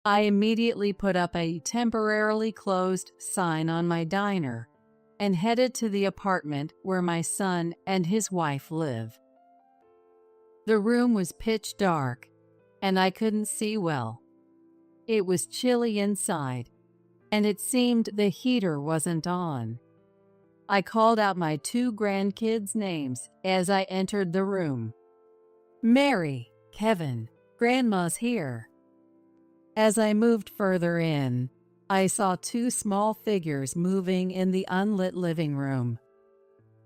I immediately put up a temporarily closed sign on my diner and headed to the apartment where my son and his wife live. The room was pitch dark, and I couldn't see well. It was chilly inside, and it seemed the heater wasn't on. I called out my two grandkids' names as I entered the room. "Mary, Kevin, Grandma's here." As I moved further in, I saw two small figures moving in the unlit living room.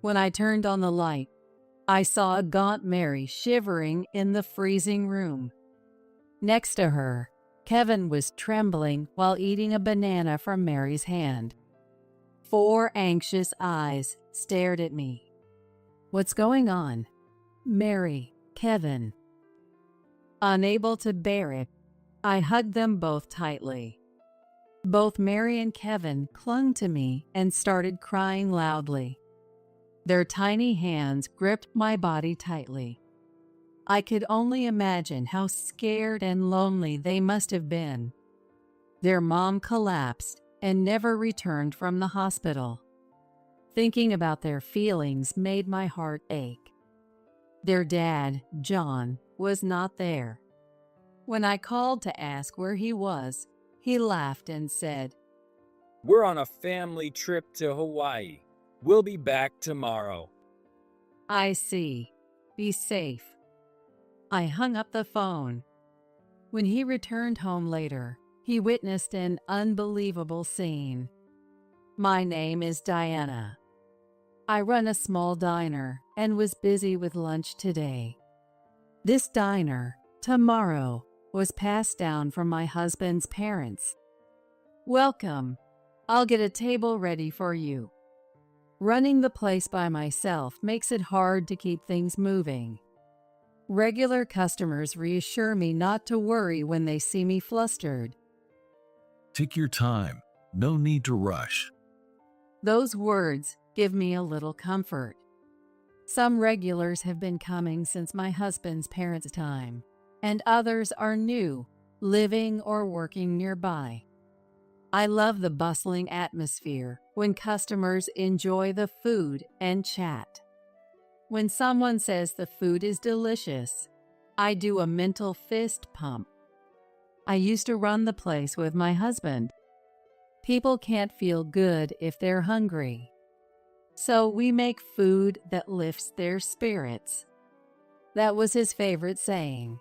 When I turned on the light, I saw a gaunt Mary shivering in the freezing room. Next to her, Kevin was trembling while eating a banana from Mary's hand. 4 anxious eyes stared at me. "What's going on?" "Mary, Kevin." Unable to bear it, I hugged them both tightly. Both Mary and Kevin clung to me and started crying loudly. Their tiny hands gripped my body tightly. I could only imagine how scared and lonely they must have been. Their mom collapsed and never returned from the hospital. Thinking about their feelings made my heart ache. Their dad, John, was not there. When I called to ask where he was, he laughed and said, "We're on a family trip to Hawaii. We'll be back tomorrow." "I see. Be safe." I hung up the phone. When he returned home later, he witnessed an unbelievable scene. "My name is Diana. I run a small diner and was busy with lunch today. This diner, tomorrow, was passed down from my husband's parents. Welcome. I'll get a table ready for you. Running the place by myself makes it hard to keep things moving. Regular customers reassure me not to worry when they see me flustered." Take your time. No need to rush. Those words give me a little comfort. Some regulars have been coming since my husband's parents' time, and others are new, living or working nearby. I love the bustling atmosphere when customers enjoy the food and chat. When someone says the food is delicious, I do a mental fist pump. I used to run the place with my husband. People can't feel good if they're hungry. So we make food that lifts their spirits. That was his favorite saying.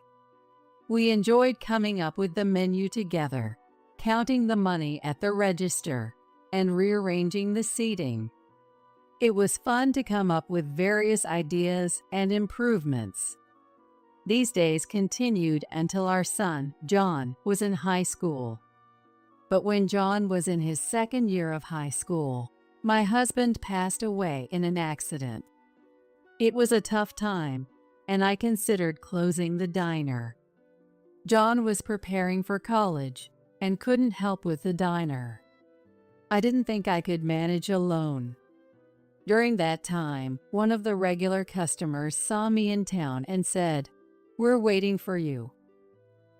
We enjoyed coming up with the menu together, counting the money at the register, and rearranging the seating. It was fun to come up with various ideas and improvements. These days continued until our son, John, was in high school. But when John was in his second year of high school, my husband passed away in an accident. It was a tough time, and I considered closing the diner. John was preparing for college and couldn't help with the diner. I didn't think I could manage alone. During that time, one of the regular customers saw me in town and said, "We're waiting for you."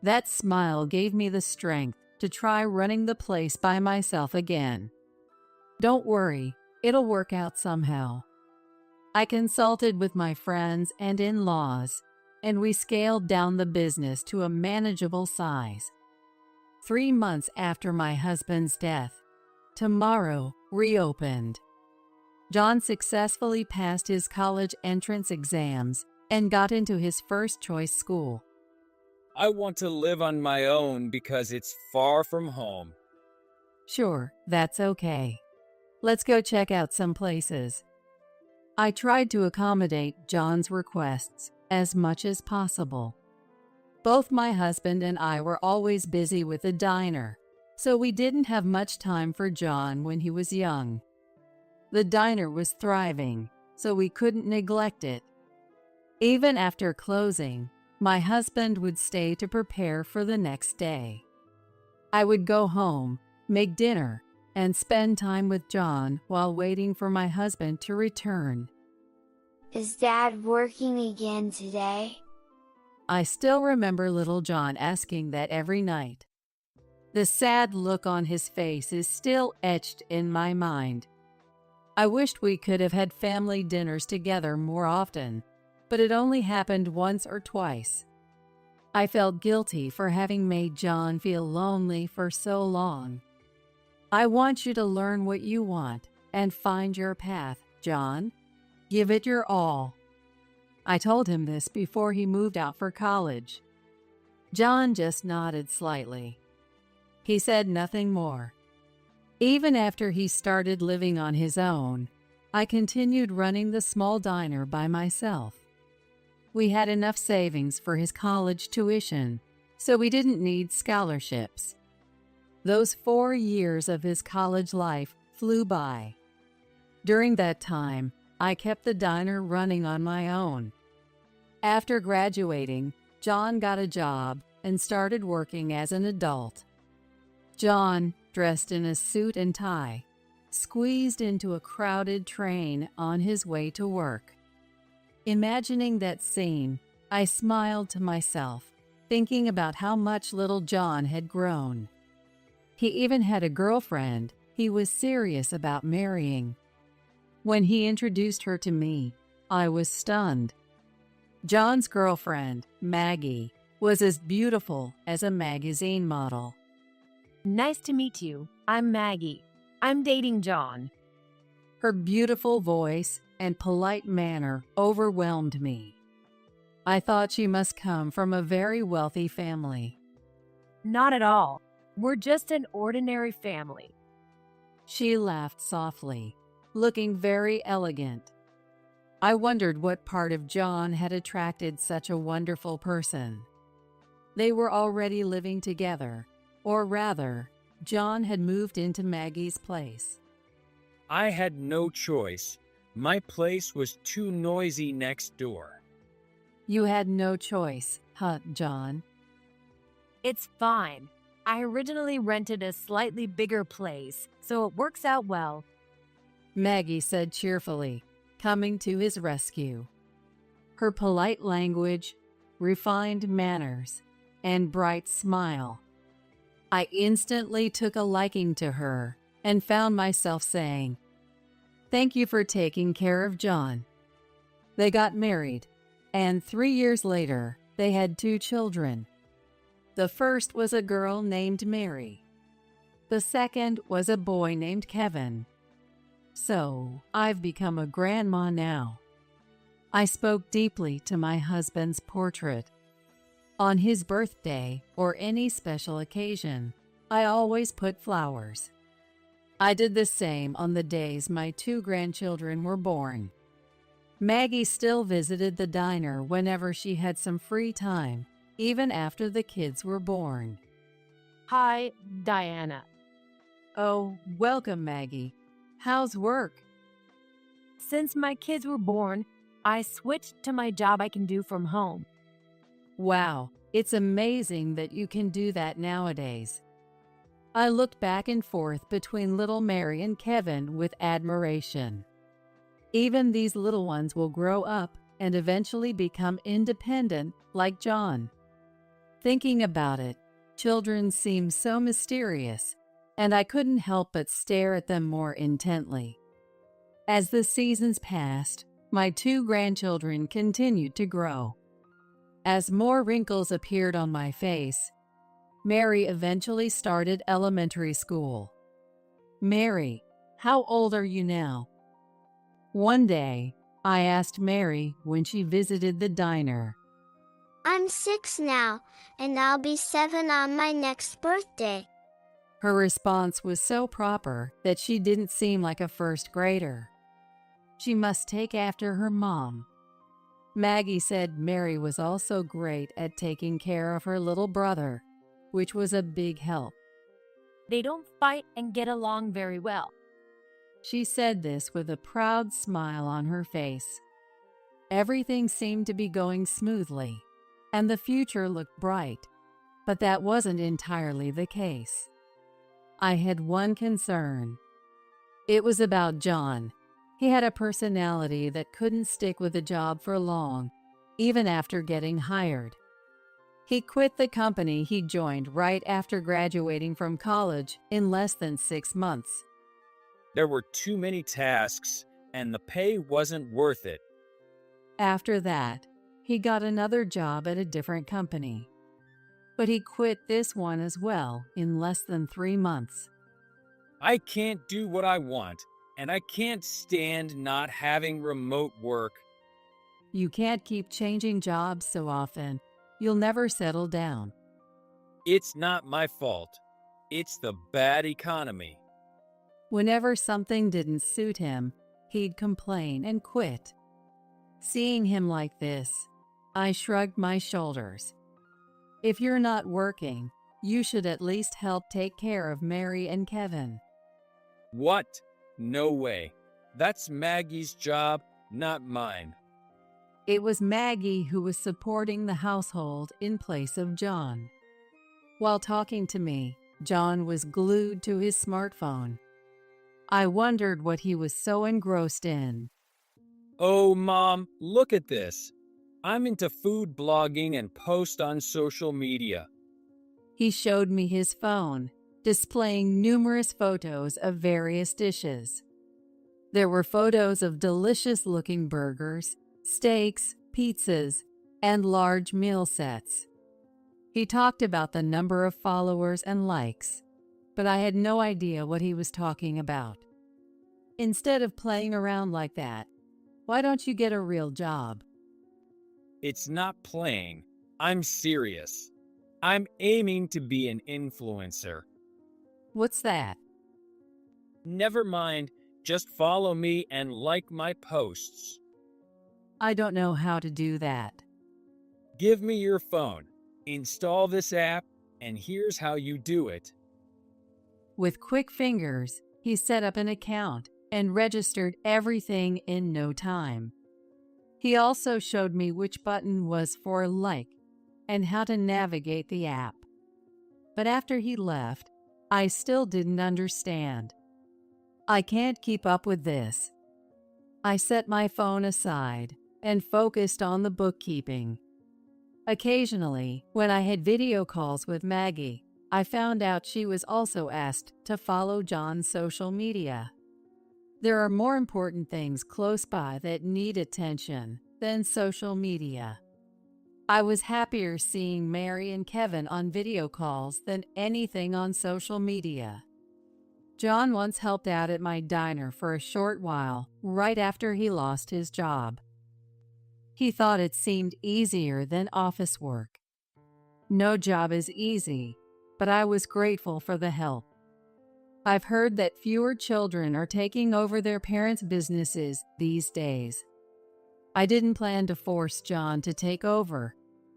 That smile gave me the strength to try running the place by myself again. "Don't worry, it'll work out somehow." I consulted with my friends and in-laws, and we scaled down the business to a manageable size. 3 months after my husband's death, Tomorrow reopened. John successfully passed his college entrance exams and got into his first choice school. "I want to live on my own because it's far from home." "Sure, that's okay. Let's go check out some places." I tried to accommodate John's requests as much as possible. Both my husband and I were always busy with the diner, so we didn't have much time for John when he was young. The diner was thriving, so we couldn't neglect it. Even after closing, my husband would stay to prepare for the next day. I would go home, make dinner, and spend time with John while waiting for my husband to return. Is Dad working again today? I still remember little John asking that every night. The sad look on his face is still etched in my mind. I wished we could have had family dinners together more often, but it only happened once or twice. I felt guilty for having made John feel lonely for so long. I want you to learn what you want and find your path, John. Give it your all. I told him this before he moved out for college. John just nodded slightly. He said nothing more. Even after he started living on his own, I continued running the small diner by myself. We had enough savings for his college tuition, so we didn't need scholarships. Those 4 years of his college life flew by. During that time, I kept the diner running on my own. After graduating, John got a job and started working as an adult. John, dressed in a suit and tie, squeezed into a crowded train on his way to work. Imagining that scene, I smiled to myself, thinking about how much little John had grown. He even had a girlfriend he was serious about marrying. When he introduced her to me, I was stunned. John's girlfriend, Maggie, was as beautiful as a magazine model. Nice to meet you. I'm Maggie. I'm dating John. Her beautiful voice and polite manner overwhelmed me. I thought she must come from a very wealthy family. Not at all. We're just an ordinary family. She laughed softly, looking very elegant. I wondered what part of John had attracted such a wonderful person. They were already living together, or rather, John had moved into Maggie's place. I had no choice. My place was too noisy next door. You had no choice, huh, John? It's fine. I originally rented a slightly bigger place, so it works out well. Maggie said cheerfully, coming to his rescue. Her polite language, refined manners, and bright smile. I instantly took a liking to her and found myself saying, "Thank you for taking care of John." They got married, and 3 years later, they had 2 children. The first was a girl named Mary. The second was a boy named Kevin. So, I've become a grandma now. I spoke deeply to my husband's portrait. On his birthday or any special occasion, I always put flowers. I did the same on the days my 2 grandchildren were born. Maggie still visited the diner whenever she had some free time, even after the kids were born. Hi, Diana. Oh, welcome, Maggie. How's work? Since my kids were born, I switched to my job I can do from home. Wow, it's amazing that you can do that nowadays. I looked back and forth between little Mary and Kevin with admiration. Even these little ones will grow up and eventually become independent like John. Thinking about it, children seem so mysterious, and I couldn't help but stare at them more intently. As the seasons passed, my 2 grandchildren continued to grow. As more wrinkles appeared on my face, Mary eventually started elementary school. Mary, how old are you now? One day, I asked Mary when she visited the diner. I'm 6 now, and I'll be 7 on my next birthday. Her response was so proper that she didn't seem like a first grader. She must take after her mom. Maggie said Mary was also great at taking care of her little brother, which was a big help. They don't fight and get along very well. She said this with a proud smile on her face. Everything seemed to be going smoothly, and the future looked bright, but that wasn't entirely the case. I had one concern. It was about John. He had a personality that couldn't stick with a job for long, even after getting hired. He quit the company he joined right after graduating from college in less than 6 months. There were too many tasks, and the pay wasn't worth it. After that, he got another job at a different company. But he quit this one as well in less than 3 months. I can't do what I want, and I can't stand not having remote work. You can't keep changing jobs so often. You'll never settle down. It's not my fault. It's the bad economy. Whenever something didn't suit him, he'd complain and quit. Seeing him like this, I shrugged my shoulders. If you're not working, you should at least help take care of Mary and Kevin. What? No way. That's Maggie's job, not mine. It was Maggie who was supporting the household in place of John. While talking to me, John was glued to his smartphone. I wondered what he was so engrossed in. Oh, Mom, look at this. I'm into food blogging and post on social media. He showed me his phone, displaying numerous photos of various dishes. There were photos of delicious-looking burgers, steaks, pizzas, and large meal sets. He talked about the number of followers and likes, but I had no idea what he was talking about. Instead of playing around like that, why don't you get a real job? It's not playing. I'm serious. I'm aiming to be an influencer. What's that? Never mind, just follow me and like my posts. I don't know how to do that. Give me your phone, install this app, and here's how you do it. With quick fingers, he set up an account and registered everything in no time. He also showed me which button was for like and how to navigate the app. But after he left, I still didn't understand. I can't keep up with this. I set my phone aside and focused on the bookkeeping. Occasionally, when I had video calls with Maggie, I found out she was also asked to follow John's social media. There are more important things close by that need attention than social media. I was happier seeing Mary and Kevin on video calls than anything on social media. John once helped out at my diner for a short while, right after he lost his job. He thought it seemed easier than office work. No job is easy, but I was grateful for the help. I've heard that fewer children are taking over their parents' businesses these days. I didn't plan to force John to take over,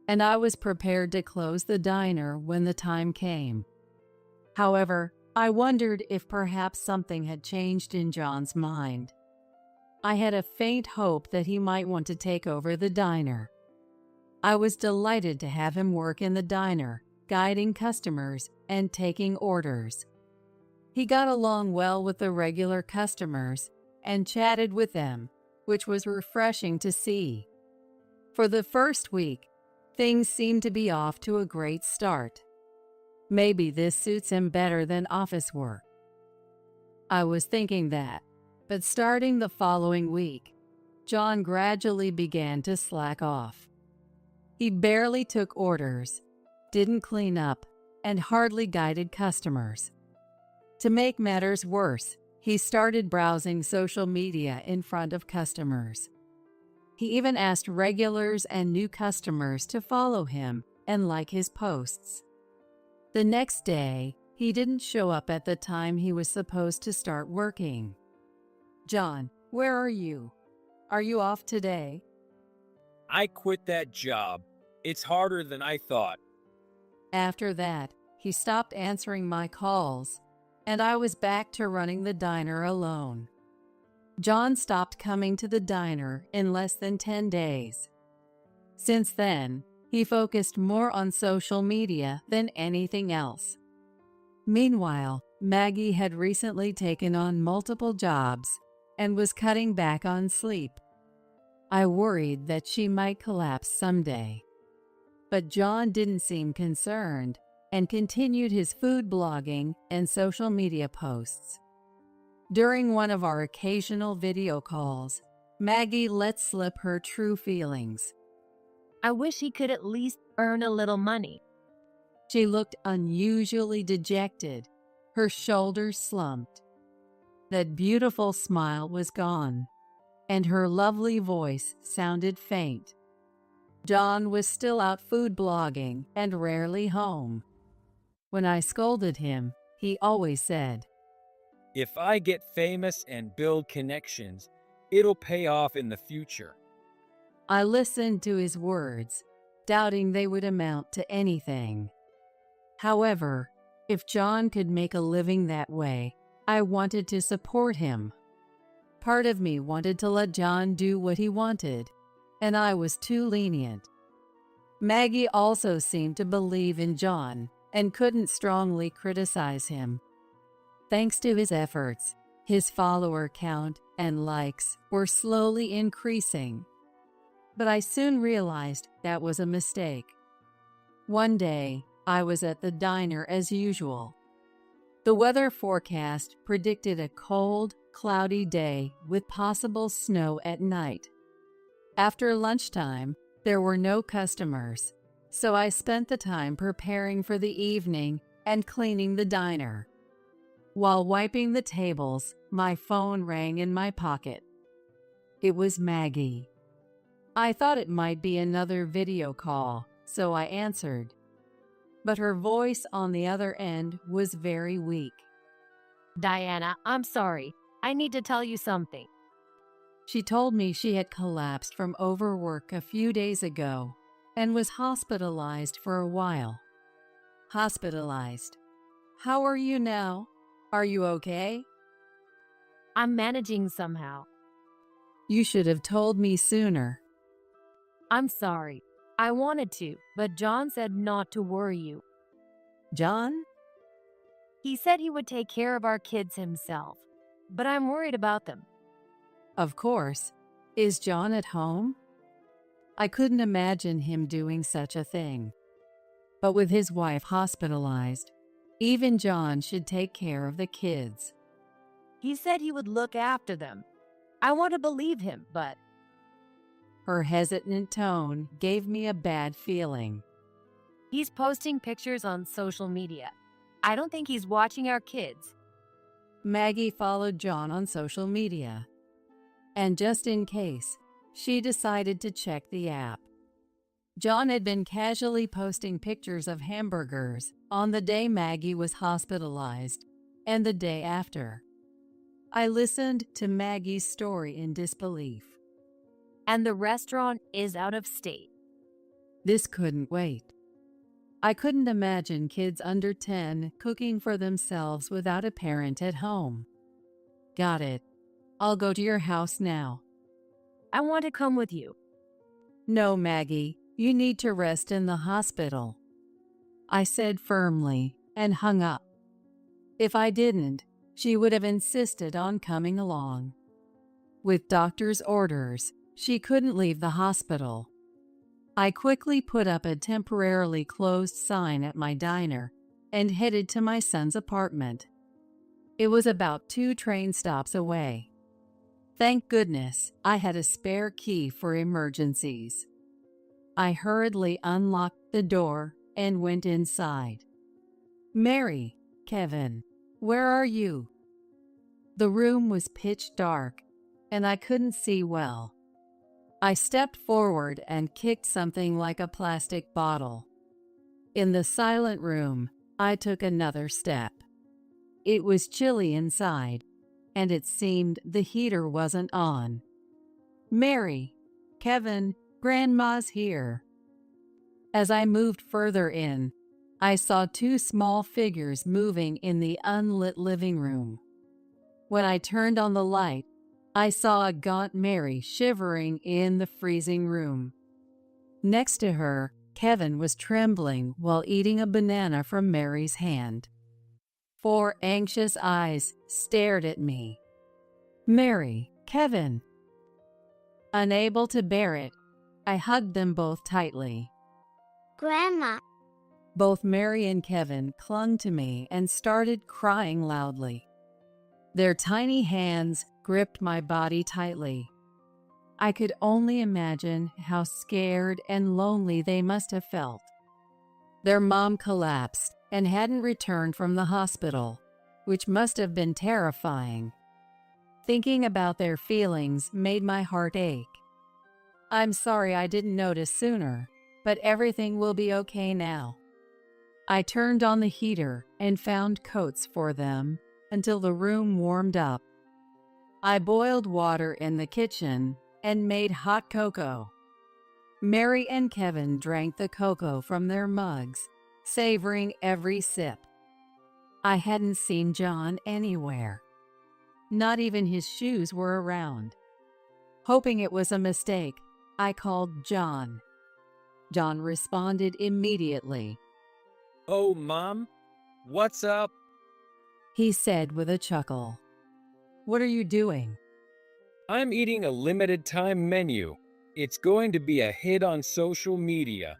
and I was prepared to close the diner when the time came. However, I wondered if perhaps something had changed in John's mind. I had a faint hope that he might want to take over the diner. I was delighted to have him work in the diner, guiding customers and taking orders. He got along well with the regular customers and chatted with them, which was refreshing to see. For the first week, things seemed to be off to a great start. Maybe this suits him better than office work. I was thinking that, but starting the following week, John gradually began to slack off. He barely took orders, didn't clean up, and hardly guided customers. To make matters worse, he started browsing social media in front of customers. He even asked regulars and new customers to follow him and like his posts. The next day, he didn't show up at the time he was supposed to start working. "John, where are you? Are you off today?" I quit that job. It's harder than I thought. After that, he stopped answering my calls, and I was back to running the diner alone. John stopped coming to the diner in less than 10 days. Since then, he focused more on social media than anything else. Meanwhile, Maggie had recently taken on multiple jobs and was cutting back on sleep. I worried that she might collapse someday. But John didn't seem concerned and continued his food blogging and social media posts. During one of our occasional video calls, Maggie let slip her true feelings. I wish he could at least earn a little money. She looked unusually dejected, her shoulders slumped. That beautiful smile was gone, and her lovely voice sounded faint. John was still out food blogging and rarely home. When I scolded him, he always said, If I get famous and build connections, it'll pay off in the future. I listened to his words, doubting they would amount to anything. However, if John could make a living that way, I wanted to support him. Part of me wanted to let John do what he wanted, and I was too lenient. Maggie also seemed to believe in John and couldn't strongly criticize him. Thanks to his efforts, his follower count and likes were slowly increasing. But I soon realized that was a mistake. One day, I was at the diner as usual. The weather forecast predicted a cold, cloudy day with possible snow at night. After lunchtime, there were no customers, so I spent the time preparing for the evening and cleaning the diner. While wiping the tables, my phone rang in my pocket. It was Maggie. I thought it might be another video call, so I answered. But her voice on the other end was very weak. Diana, I'm sorry. I need to tell you something. She told me she had collapsed from overwork a few days ago and was hospitalized for a while. Hospitalized. How are you now? Are you okay? I'm managing somehow. You should have told me sooner. I'm sorry. I wanted to, but John said not to worry you. John? He said he would take care of our kids himself, but I'm worried about them. Of course. Is John at home? I couldn't imagine him doing such a thing. But with his wife hospitalized, even John should take care of the kids. He said he would look after them. I want to believe him, but... Her hesitant tone gave me a bad feeling. He's posting pictures on social media. I don't think he's watching our kids. Maggie followed John on social media. And just in case, she decided to check the app. John had been casually posting pictures of hamburgers on the day Maggie was hospitalized and the day after. I listened to Maggie's story in disbelief. And the restaurant is out of state. This couldn't wait. I couldn't imagine kids under 10 cooking for themselves without a parent at home. Got it. I'll go to your house now. I want to come with you. No, Maggie, you need to rest in the hospital, I said firmly and hung up. If I didn't, she would have insisted on coming along. With doctor's orders, she couldn't leave the hospital. I quickly put up a temporarily closed sign at my diner and headed to my son's apartment. It was about 2 train stops away. Thank goodness I had a spare key for emergencies. I hurriedly unlocked the door and went inside. Mary, Kevin, where are you? The room was pitch dark, and I couldn't see well. I stepped forward and kicked something like a plastic bottle. In the silent room, I took another step. It was chilly inside, and it seemed the heater wasn't on. Mary, Kevin, Grandma's here. As I moved further in, I saw 2 small figures moving in the unlit living room. When I turned on the light, I saw a gaunt Mary shivering in the freezing room. Next to her, Kevin was trembling while eating a banana from Mary's hand. 4 anxious eyes stared at me. Mary, Kevin. Unable to bear it, I hugged them both tightly. Grandma. Both Mary and Kevin clung to me and started crying loudly. Their tiny hands gripped my body tightly. I could only imagine how scared and lonely they must have felt. Their mom collapsed and hadn't returned from the hospital, which must have been terrifying. Thinking about their feelings made my heart ache. I'm sorry I didn't notice sooner, but everything will be okay now. I turned on the heater and found coats for them until the room warmed up. I boiled water in the kitchen and made hot cocoa. Mary and Kevin drank the cocoa from their mugs, savoring every sip. I hadn't seen John anywhere. Not even his shoes were around. Hoping it was a mistake, I called John. John responded immediately. Oh, Mom, what's up? He said with a chuckle. What are you doing? I'm eating a limited time menu. It's going to be a hit on social media.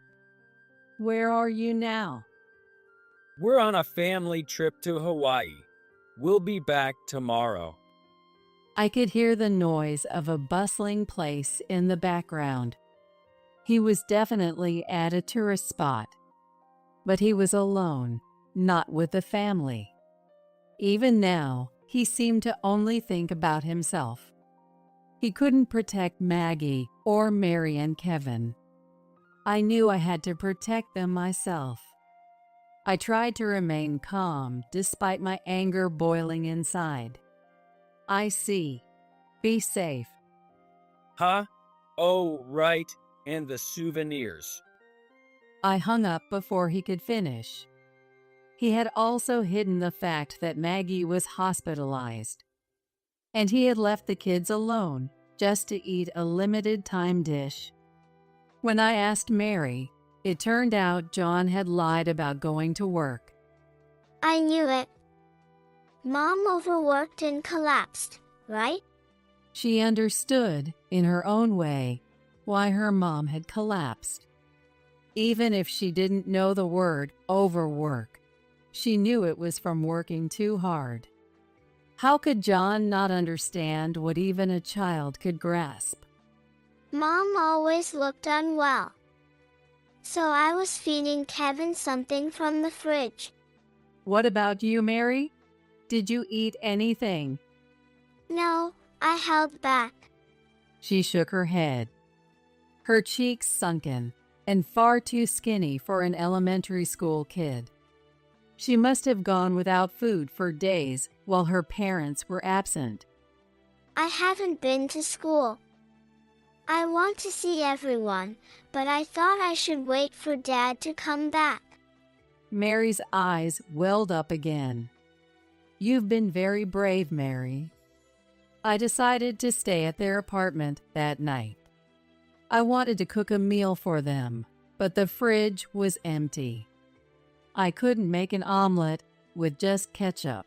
Where are you now? We're on a family trip to Hawaii. We'll be back tomorrow. I could hear the noise of a bustling place in the background. He was definitely at a tourist spot. But he was alone, not with the family. Even now, he seemed to only think about himself. He couldn't protect Maggie or Mary and Kevin. I knew I had to protect them myself. I tried to remain calm despite my anger boiling inside. I see. Be safe. Huh? Oh, right, and the souvenirs. I hung up before he could finish. He had also hidden the fact that Maggie was hospitalized, and he had left the kids alone just to eat a limited-time dish. When I asked Mary, it turned out John had lied about going to work. I knew it. Mom overworked and collapsed, right? She understood, in her own way, why her mom had collapsed. Even if she didn't know the word overwork, she knew it was from working too hard. How could John not understand what even a child could grasp? Mom always looked unwell. So I was feeding Kevin something from the fridge. What about you, Mary? Did you eat anything? No, I held back. She shook her head. Her cheeks sunken and far too skinny for an elementary school kid. She must have gone without food for days while her parents were absent. I haven't been to school. I want to see everyone, but I thought I should wait for Dad to come back. Mary's eyes welled up again. You've been very brave, Mary. I decided to stay at their apartment that night. I wanted to cook a meal for them, but the fridge was empty. I couldn't make an omelet with just ketchup.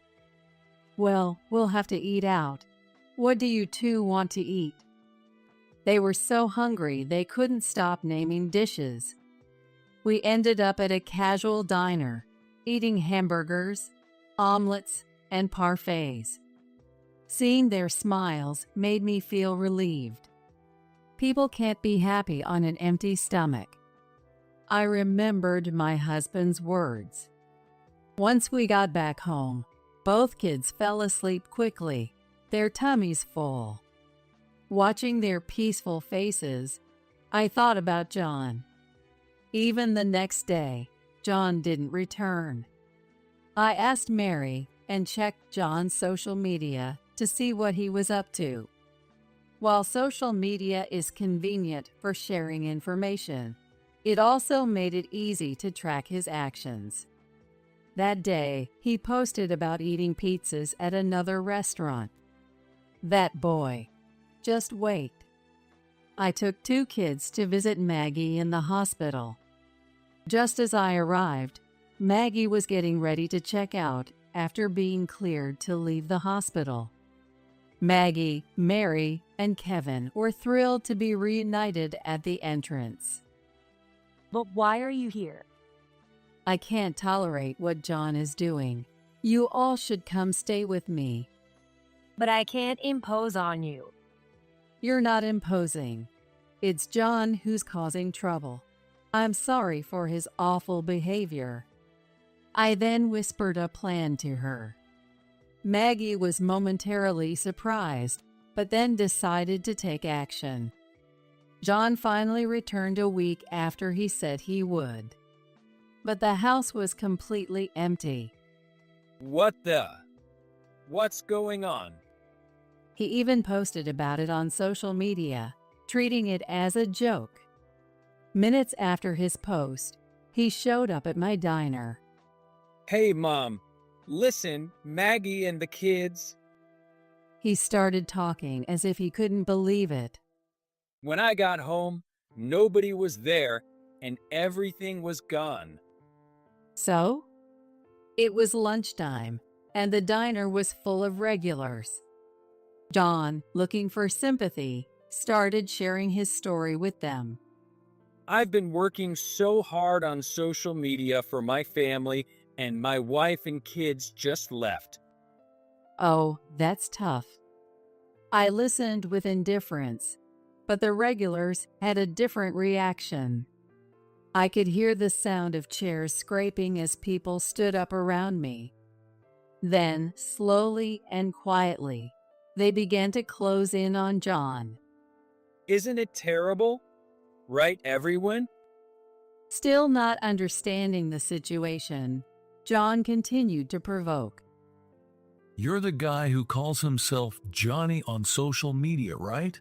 Well, we'll have to eat out. What do you two want to eat? They were so hungry they couldn't stop naming dishes. We ended up at a casual diner, eating hamburgers, omelets, and parfaits. Seeing their smiles made me feel relieved. People can't be happy on an empty stomach. I remembered my husband's words. Once we got back home, both kids fell asleep quickly, their tummies full. Watching their peaceful faces, I thought about John. Even the next day, John didn't return. I asked Mary and checked John's social media to see what he was up to. While social media is convenient for sharing information, it also made it easy to track his actions. That day, he posted about eating pizzas at another restaurant. That boy. Just wait. I took 2 kids to visit Maggie in the hospital. Just as I arrived, Maggie was getting ready to check out after being cleared to leave the hospital. Maggie, Mary, and Kevin were thrilled to be reunited at the entrance. But why are you here? I can't tolerate what John is doing. You all should come stay with me. But I can't impose on you. You're not imposing. It's John who's causing trouble. I'm sorry for his awful behavior. I then whispered a plan to her. Maggie was momentarily surprised, but then decided to take action. John finally returned a week after he said he would. But the house was completely empty. What's going on? He even posted about it on social media, treating it as a joke. Minutes after his post, he showed up at my diner. Hey, Mom. Listen, Maggie and the kids. He started talking as if he couldn't believe it. When I got home, nobody was there and everything was gone. So? It was lunchtime, and the diner was full of regulars. John, looking for sympathy, started sharing his story with them. I've been working so hard on social media for my family, and my wife and kids just left. Oh, that's tough. I listened with indifference, but the regulars had a different reaction. I could hear the sound of chairs scraping as people stood up around me. Then, slowly and quietly, they began to close in on John. Isn't it terrible? Right, everyone? Still not understanding the situation, John continued to provoke. You're the guy who calls himself Johnny on social media, right?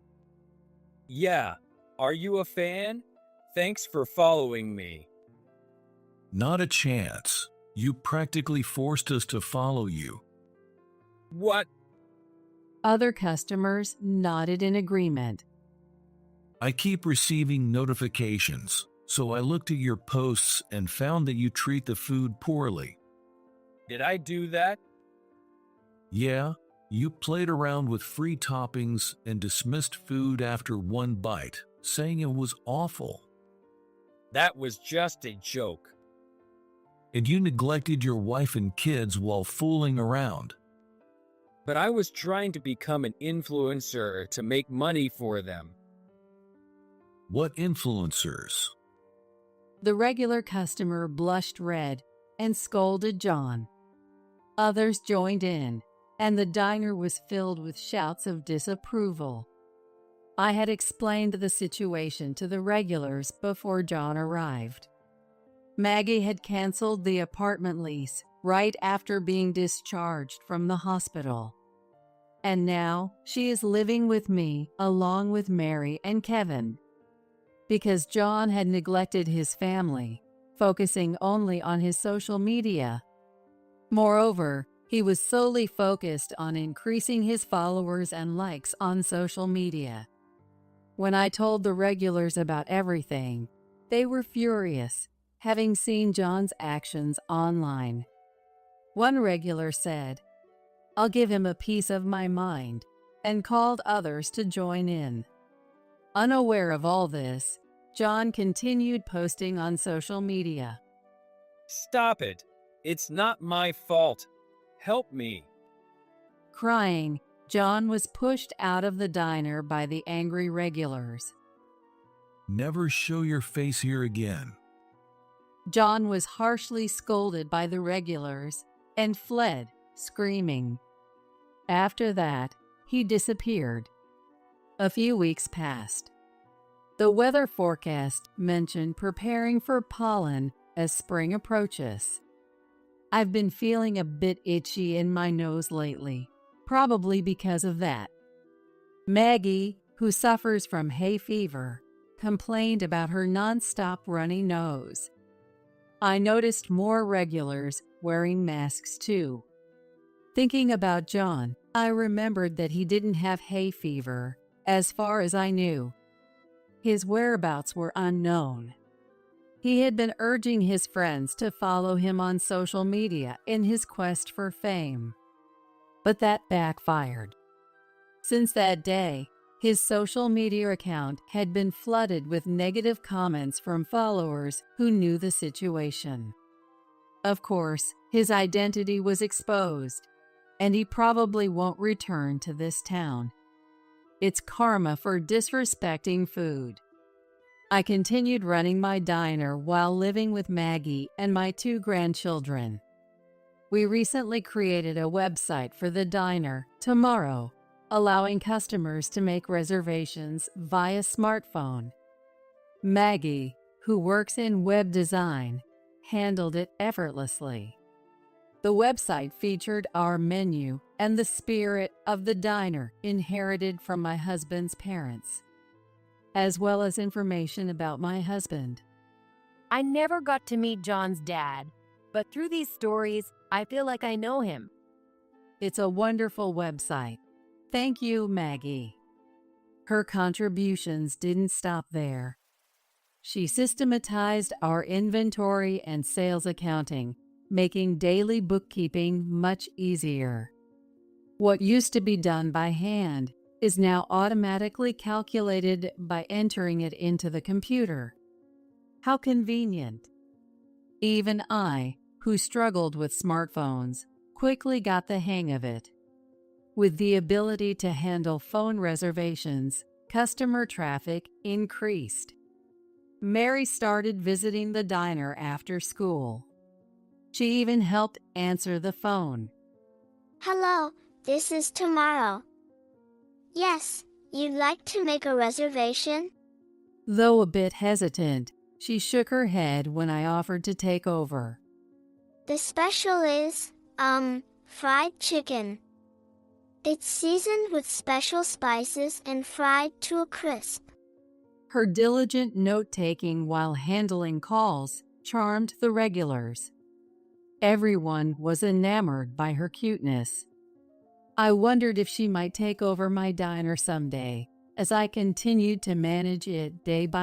Yeah. Are you a fan? Thanks for following me. Not a chance. You practically forced us to follow you. What? Other customers nodded in agreement. I keep receiving notifications, so I looked at your posts and found that you treat the food poorly. Did I do that? Yeah, you played around with free toppings and dismissed food after one bite, saying it was awful. That was just a joke. And you neglected your wife and kids while fooling around. But I was trying to become an influencer to make money for them. What influencers? The regular customer blushed red and scolded John. Others joined in, and the diner was filled with shouts of disapproval. I had explained the situation to the regulars before John arrived. Maggie had canceled the apartment lease right after being discharged from the hospital. And now she is living with me along with Mary and Kevin. Because John had neglected his family, focusing only on his social media. Moreover, he was solely focused on increasing his followers and likes on social media. When I told the regulars about everything, they were furious, having seen John's actions online. One regular said, "I'll give him a piece of my mind," and called others to join in. Unaware of all this, John continued posting on social media. Stop it. It's not my fault. Help me. Crying, John was pushed out of the diner by the angry regulars. Never show your face here again. John was harshly scolded by the regulars and fled, screaming. After that, he disappeared. A few weeks passed. The weather forecast mentioned preparing for pollen as spring approaches. I've been feeling a bit itchy in my nose lately, probably because of that. Maggie, who suffers from hay fever, complained about her nonstop runny nose. I noticed more regulars wearing masks too. Thinking about John, I remembered that he didn't have hay fever, as far as I knew. His whereabouts were unknown. He had been urging his friends to follow him on social media in his quest for fame. But that backfired. Since that day, His social media account had been flooded with negative comments from followers who knew the situation. Of course, his identity was exposed, and he probably won't return to this town. It's karma for disrespecting food. I continued running my diner while living with Maggie and my 2 grandchildren. We recently created a website for the diner, Tomorrow, allowing customers to make reservations via smartphone. Maggie, who works in web design, handled it effortlessly. The website featured our menu and the spirit of the diner inherited from my husband's parents, as well as information about my husband. I never got to meet John's dad, but through these stories, I feel like I know him. It's a wonderful website. Thank you, Maggie. Her contributions didn't stop there. She systematized our inventory and sales accounting, making daily bookkeeping much easier. What used to be done by hand is now automatically calculated by entering it into the computer. How convenient. Even I, who struggled with smartphones, quickly got the hang of it. With the ability to handle phone reservations, customer traffic increased. Mary started visiting the diner after school. She even helped answer the phone. Hello, this is Tomorrow. Yes, you'd like to make a reservation? Though a bit hesitant, she shook her head when I offered to take over. The special is, fried chicken. It's seasoned with special spices and fried to a crisp. Her diligent note-taking while handling calls charmed the regulars. Everyone was enamored by her cuteness. I wondered if she might take over my diner someday, as I continued to manage it day by